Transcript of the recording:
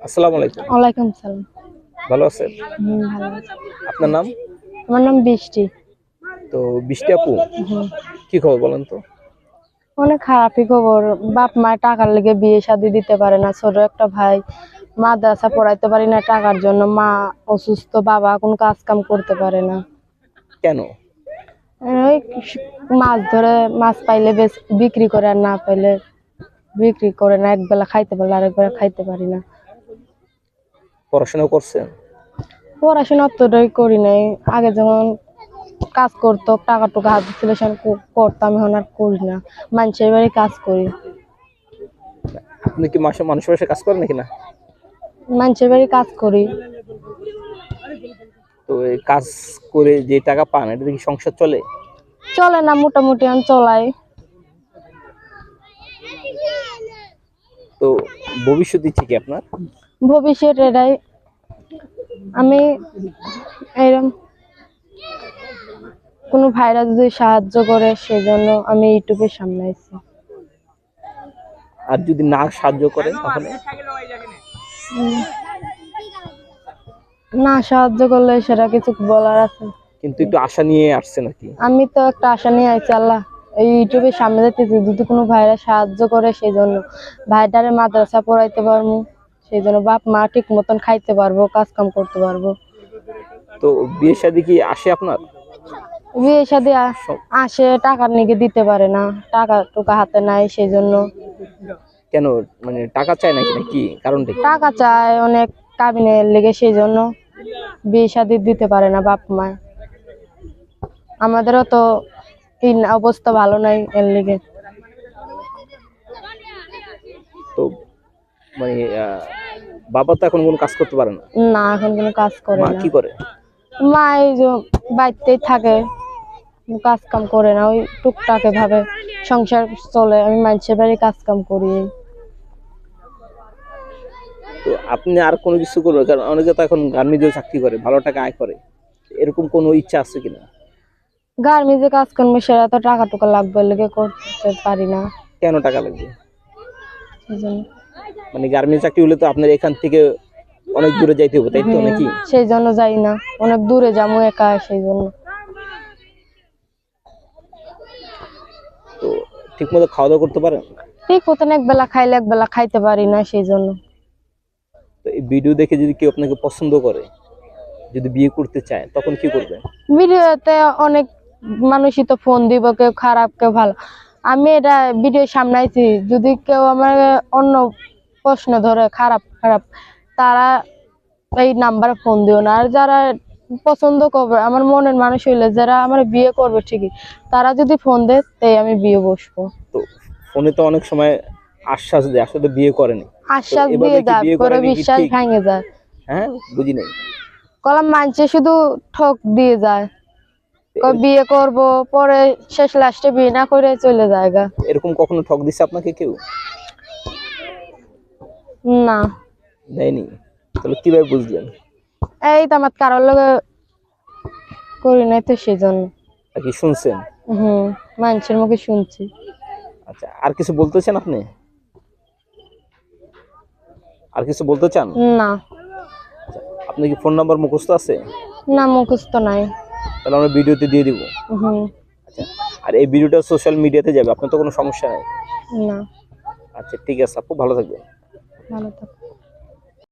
আসসালামু আলাইকুম। ওয়ালাইকুম সালাম। ভালো আছেন? ভালো আছি। আপনার নাম? আমার নাম বৃষ্টি। তো বৃষ্টি আপু, হুম। কি খবর বলেন তো? অনেক খারাপই খবর। বাপ মা টাকার লেগে বিয়ে শাদী দিতে পারে না। ছোট একটা ভাই, মাদ্রাসা পড়াইতে পারি না টাকার জন্য। মা অসুস্থ, বাবা কোনো কাজ কাম করতে পারে না। কেন? ওই মাছ ধরে, মাছ পাইলে বিক্রি করে, আর না পাইলে বিক্রি করে না। একবেলা খাইতে পারলে আরেক বেলা খাইতে পারি না। পড়াশোনা করছেন? পড়াশোনা অতটাই করি নাই। আগে যেমন কাজ করতো, টাকা টুকা হাতে ছিল, সেখানে করতাম। এখন আর করি না, মানুষের বাড়ি কাজ করি। আপনি কি মানুষের বাসায় কাজ করেন নাকি না? মানুষের বাড়ি কাজ করি। তো এই কাজ করে যে টাকা পান, এটা দিয়ে কি সংসার চলে? চলে না, মোটামুটি আমি চলাই। তো ভবিষ্যৎ ইচ্ছে কি আপনার? ভবিষ্যৎ এটাই, আমি এরকম কোনো ভাইরা যদি সাহায্য করে, সেজন্য আমি ইউটিউবের সামনে আছি। আর যদি না সাহায্য করে তাহলে? না সাহায্য করলে সেটা কিছু বলার আছে? কিন্তু একটু আশা নিয়ে আসছে নাকি? আমি তো একটা আশা নিয়ে আইছি, আল্লাহ এই ইউটিউবের সামনে যেতেছি, যদি কোনো ভাইরা সাহায্য করে, সেই জন্য ভাইটারে মাদ্রাসা পড়াইতে পারবো, সেই জন্য বাপ মা ঠিক মতন খাইতে পারবো, কাজ কাম করতে পারবো। তো বিয়ে শাদী কি আসে আপনার? বিয়ে শাদী আসে, টাকার নিকে দিতে পারে না, টাকা টুকা হাতে নাই, সেই জন্য। কেন, মানে টাকা চায় নাকি, নাকি কারণটা কি? টাকা চায় অনেক কাবিনের লেগে, সেই জন্য বিয়ে শাদী দিতে পারে না বাপ মা। আমাদেরও তো অবস্থা ভালো নাই, এর লেগে। তো মানে বাবা তো এখন কোনো কাজ করতে পারে না? না, এখন কোনো কাজ করে মা না। কি করে? মা এই যে বাড়িতেই থাকে, কাজ কাম করে না, ওই টুকটাক ভাবে সংসার চলে। আমি মানুষের বাড়ি কাজ কাম করি। তো আপনি আর কোনো কিছু করবেন? কারণ অনেকে তো এখন গার্মেন্টসে চাকরি করে, ভালো টাকা আয় করে। এরকম কোনো ইচ্ছা আছে কিনা? গার্মেন্টসে কাজ করবো, সেটা তো টাকা টুকা লাগবে, লেগে করতে পারি না। কেন টাকা লাগবে? সেজন্য। মানে গার্মেন্টস চাকরি হলে তো আপনার এখান থেকে অনেক দূরে যাইতে হবে, তাই তো নাকি? সেই জন্য যাই না, অনেক দূরে যাবো একা, সেই জন্য। তো ঠিক মতো খাওয়া দাওয়া করতে পারেন? ঠিক মতন এক বেলা খাইলে এক বেলা খাইতে পারি না, সেই জন্য। তো এই ভিডিও দেখে যদি কেউ আপনাকে পছন্দ করে, যদি বিয়ে করতে চায়, তখন কি করবেন? ভিডিওতে অনেক মানুষই তো ফোন দিব, কেউ খারাপ কেউ ভালো। আমি এটা ভিডিও সামলাইছি, যদি কেউ আমার অন্য প্রশ্ন ধরে খারাপ খারাপ, তারা এই নাম্বারে ফোন দিও না। আর যারা পছন্দ করবে, আমার মনের মানুষ হইলে, যারা আমার বিয়ে করবে ঠিকই, তারা যদি ফোন দেয়, তাই আমি বিয়ে বসবো। তো ফোনে তো অনেক সময় আশ্বাস দেয়, আসলে বিয়ে করেনি। আশ্বাস দিয়ে যায়, পরে বিশ্বাস ভেঙে যায়। হ্যাঁ, বুঝি নাই। কলম মানছে, শুধু ঠক দিয়ে যায়, বিয়ে করব, পরে শেষ লাস্টে বিয়ে না করে চলে যায়। এরকম কখনো ঠক দিছে আপনাকে কেউ? না, দেয়নি। তাহলে কিভাবে বুঝলেন? এই তো আমার কারোর লগে করি নাই তো, সেজন্য। কি শুনছেন? মানুষের মুখে শুনছি। আচ্ছা, আর কিছু বলতে চান আপনি? আর কিছু বলতে চান? না। আচ্ছা, আপনার কি ফোন নাম্বার মুখস্থ আছে? না, মুখস্থ নাই। তাহলে আমরা ভিডিওতে দিয়ে দিব। আচ্ছা, আর এই ভিডিওটা সোশ্যাল মিডিয়াতে যাবে, আপনার তো কোনো সমস্যা নাই? না। আচ্ছা, ঠিক আছে আপু, ভালো থাকবেন। ভালো থাকো।